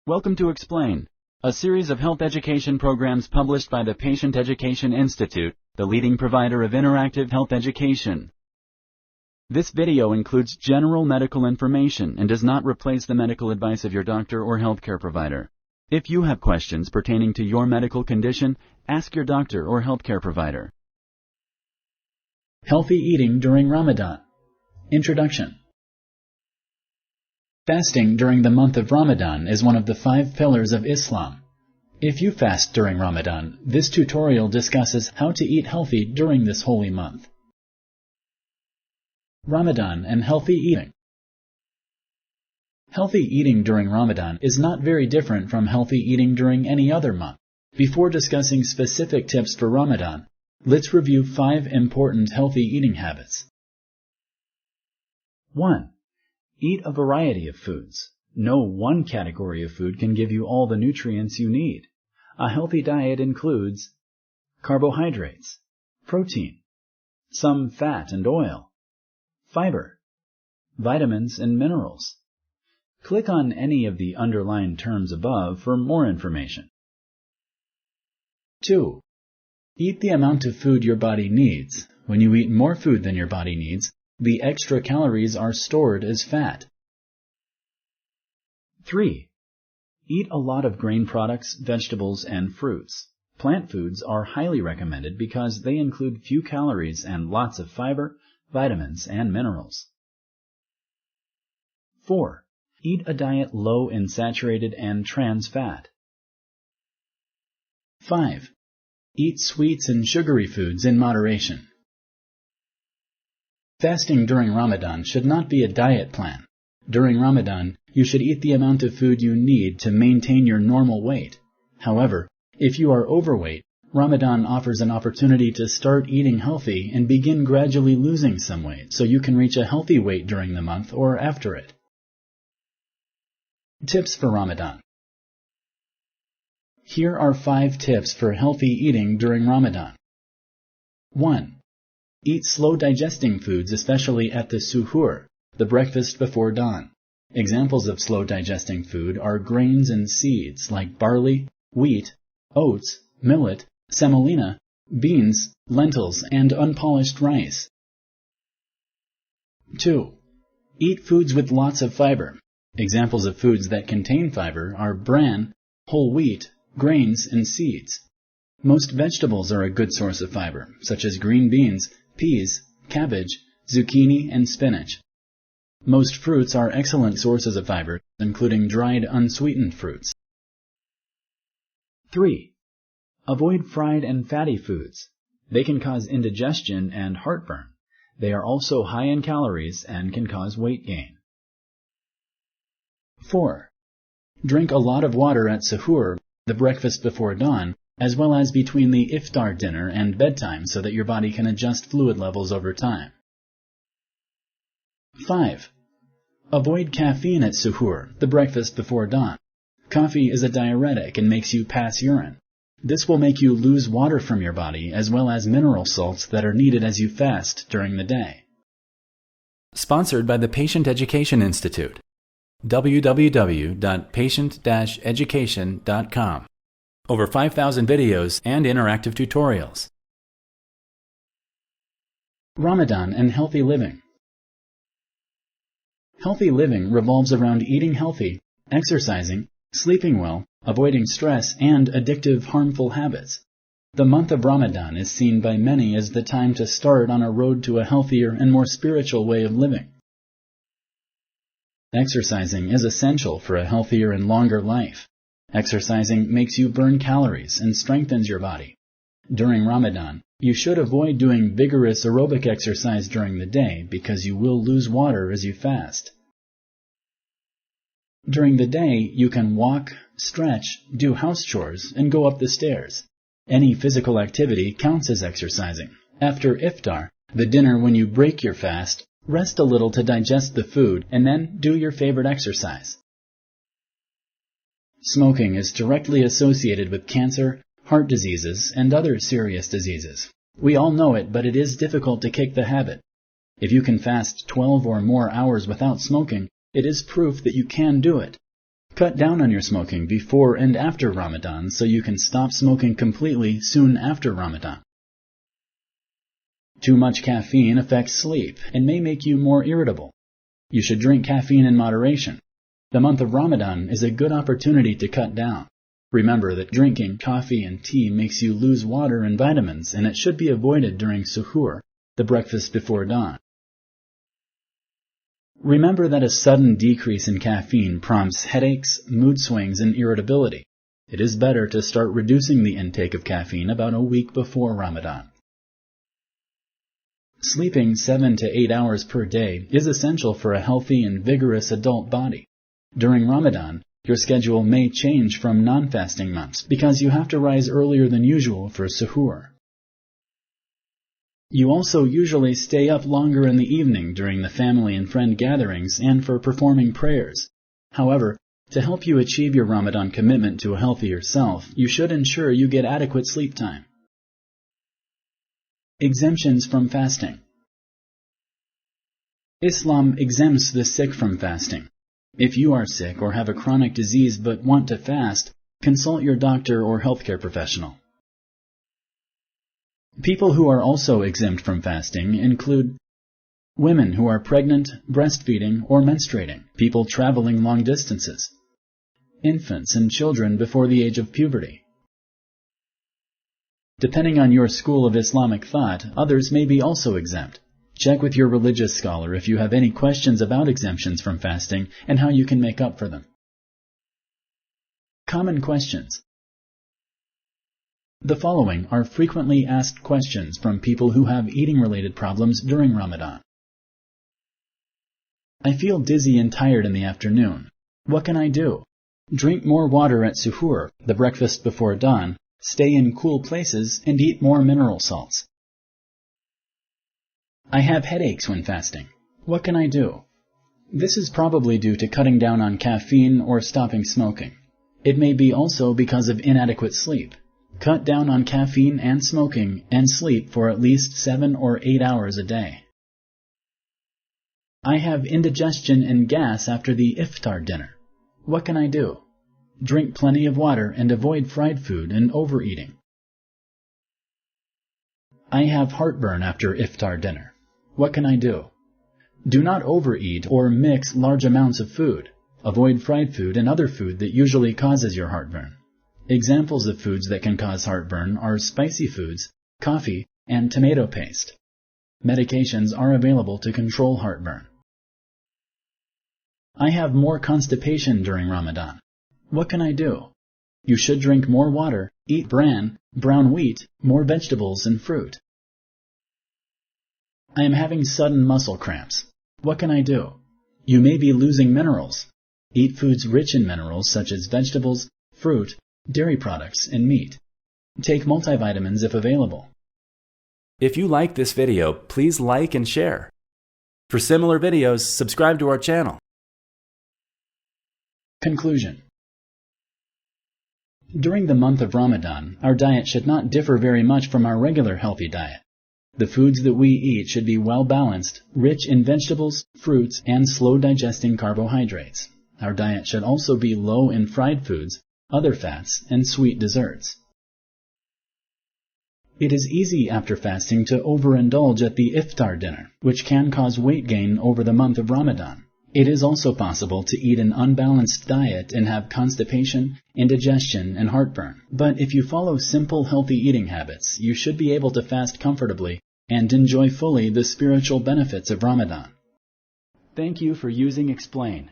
Welcome to Explain, a series of health education programs published by the Patient Education Institute, the leading provider of interactive health education. This video includes general medical information and does not replace the medical advice of your doctor or healthcare provider. If you have questions pertaining to your medical condition, ask your doctor or healthcare provider. Healthy eating during Ramadan. Introduction. Fasting during the month of Ramadan is one of the 5 pillars of Islam. If you fast during Ramadan, this tutorial discusses how to eat healthy during this holy month. Ramadan and healthy eating. Healthy eating during Ramadan is not very different from healthy eating during any other month. Before discussing specific tips for Ramadan, let's review 5 important healthy eating habits. 1. Eat a variety of foods. No one category of food can give you all the nutrients you need. A healthy diet includes carbohydrates, protein, some fat and oil, fiber, vitamins and minerals. Click on any of the underlined terms above for more information. 2. Eat the amount of food your body needs. When you eat more food than your body needs, the extra calories are stored as fat. 3. Eat a lot of grain products, vegetables, and fruits. Plant foods are highly recommended because they include few calories and lots of fiber, vitamins, and minerals. 4. Eat a diet low in saturated and trans fat. 5. Eat sweets and sugary foods in moderation. Fasting during Ramadan should not be a diet plan. During Ramadan, you should eat the amount of food you need to maintain your normal weight. However, if you are overweight, Ramadan offers an opportunity to start eating healthy and begin gradually losing some weight so you can reach a healthy weight during the month or after it. Tips for Ramadan. Here are 5 tips for healthy eating during Ramadan. 1. Eat slow-digesting foods, especially at the suhoor, the breakfast before dawn. Examples of slow-digesting food are grains and seeds like barley, wheat, oats, millet, semolina, beans, lentils, and unpolished rice. 2. Eat foods with lots of fiber. Examples of foods that contain fiber are bran, whole wheat, grains, and seeds. Most vegetables are a good source of fiber, such as green beans, peas, cabbage, zucchini, and spinach. Most fruits are excellent sources of fiber, including dried unsweetened fruits. 3. Avoid fried and fatty foods. They can cause indigestion and heartburn. They are also high in calories and can cause weight gain. 4. Drink a lot of water at suhoor, the breakfast before dawn, as well as between the iftar dinner and bedtime so that your body can adjust fluid levels over time. 5. Avoid caffeine at suhoor, the breakfast before dawn. Coffee is a diuretic and makes you pass urine. This will make you lose water from your body as well as mineral salts that are needed as you fast during the day. Sponsored by the Patient Education Institute. www.patient-education.com. Over 5,000 videos and interactive tutorials. Ramadan and healthy living. Healthy living revolves around eating healthy, exercising, sleeping well, avoiding stress, and addictive, harmful habits. The month of Ramadan is seen by many as the time to start on a road to a healthier and more spiritual way of living. Exercising is essential for a healthier and longer life. Exercising makes you burn calories and strengthens your body. During Ramadan, you should avoid doing vigorous aerobic exercise during the day because you will lose water as you fast. During the day, you can walk, stretch, do house chores, and go up the stairs. Any physical activity counts as exercising. After iftar, the dinner when you break your fast, rest a little to digest the food, and then do your favorite exercise. Smoking is directly associated with cancer, heart diseases, and other serious diseases. We all know it, but it is difficult to kick the habit. If you can fast 12 or more hours without smoking, it is proof that you can do it. Cut down on your smoking before and after Ramadan so you can stop smoking completely soon after Ramadan. Too much caffeine affects sleep and may make you more irritable. You should drink caffeine in moderation. The month of Ramadan is a good opportunity to cut down. Remember that drinking coffee and tea makes you lose water and vitamins, and it should be avoided during suhoor, the breakfast before dawn. Remember that a sudden decrease in caffeine prompts headaches, mood swings, and irritability. It is better to start reducing the intake of caffeine about a week before Ramadan. Sleeping 7 to 8 hours per day is essential for a healthy and vigorous adult body. During Ramadan, your schedule may change from non-fasting months because you have to rise earlier than usual for suhoor. You also usually stay up longer in the evening during the family and friend gatherings and for performing prayers. However, to help you achieve your Ramadan commitment to a healthier self, you should ensure you get adequate sleep time. Exemptions from fasting. Islam exempts the sick from fasting. If you are sick or have a chronic disease but want to fast, consult your doctor or healthcare professional. People who are also exempt from fasting include women who are pregnant, breastfeeding, or menstruating, people traveling long distances, infants and children before the age of puberty. Depending on your school of Islamic thought, others may be also exempt. Check with your religious scholar if you have any questions about exemptions from fasting and how you can make up for them. Common questions. The following are frequently asked questions from people who have eating-related problems during Ramadan. I feel dizzy and tired in the afternoon. What can I do? Drink more water at suhoor, the breakfast before dawn, stay in cool places, and eat more mineral salts. I have headaches when fasting. What can I do? This is probably due to cutting down on caffeine or stopping smoking. It may be also because of inadequate sleep. Cut down on caffeine and smoking and sleep for at least 7 or 8 hours a day. I have indigestion and gas after the iftar dinner. What can I do? Drink plenty of water and avoid fried food and overeating. I have heartburn after iftar dinner. What can I do? Do not overeat or mix large amounts of food. Avoid fried food and other food that usually causes your heartburn. Examples of foods that can cause heartburn are spicy foods, coffee, and tomato paste. Medications are available to control heartburn. I have more constipation during Ramadan. What can I do? You should drink more water, eat bran, brown wheat, more vegetables, and fruit. I am having sudden muscle cramps. What can I do? You may be losing minerals. Eat foods rich in minerals such as vegetables, fruit, dairy products, and meat. Take multivitamins if available. If you like this video, please like and share. For similar videos, subscribe to our channel. Conclusion. During the month of Ramadan, our diet should not differ very much from our regular healthy diet. The foods that we eat should be well balanced, rich in vegetables, fruits, and slow-digesting carbohydrates. Our diet should also be low in fried foods, other fats, and sweet desserts. It is easy after fasting to overindulge at the iftar dinner, which can cause weight gain over the month of Ramadan. It is also possible to eat an unbalanced diet and have constipation, indigestion, and heartburn. But if you follow simple, healthy eating habits, you should be able to fast comfortably and enjoy fully the spiritual benefits of Ramadan. Thank you for using Explain.